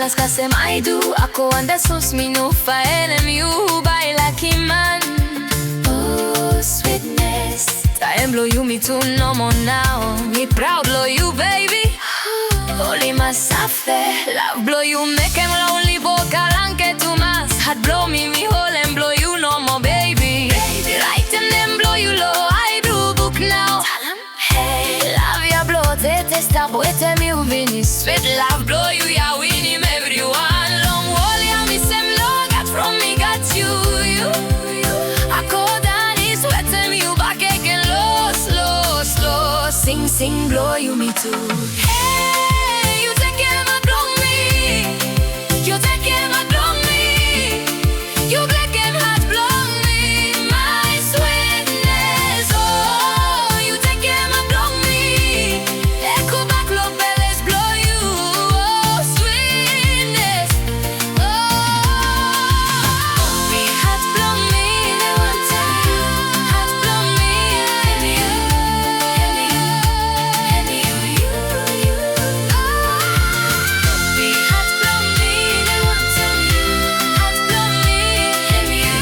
Panas kasi maidu ako anda sus minufa NMU baila kiman. Oh sweetness Taem blow you me too no more now. Me proud blow you baby. Holy masafte love blow you make em lonely vocal anche tu mas. Hot blow me whole and blow you no more baby. Right and then blow you low I blue book now. Hey love ya blow te testa boete mi uvini. Sweet love blow you ya win him everyone. Long wall ya mi sem long got from me got you. Ako dani sweat me you back again low slow slow. Sing sing blow you me too. Hey you take care my blow me. You take care my blow me. You black and hot blow me. My sweetness oh you take care my blow me. Echo back low bells blow you. Oh sweetness oh me hot blow me the one time. Hot blow me and you me hot blow me the one time. Hot blow me and you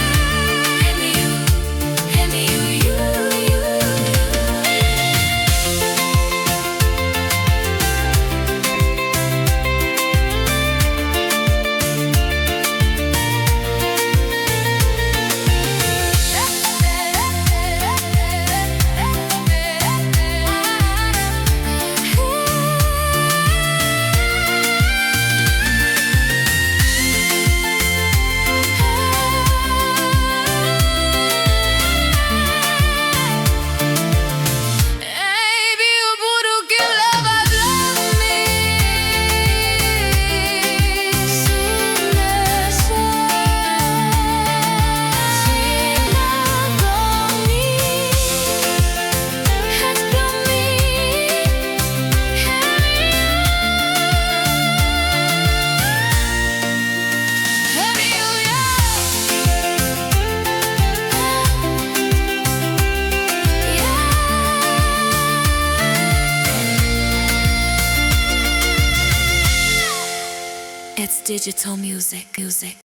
It's digital music.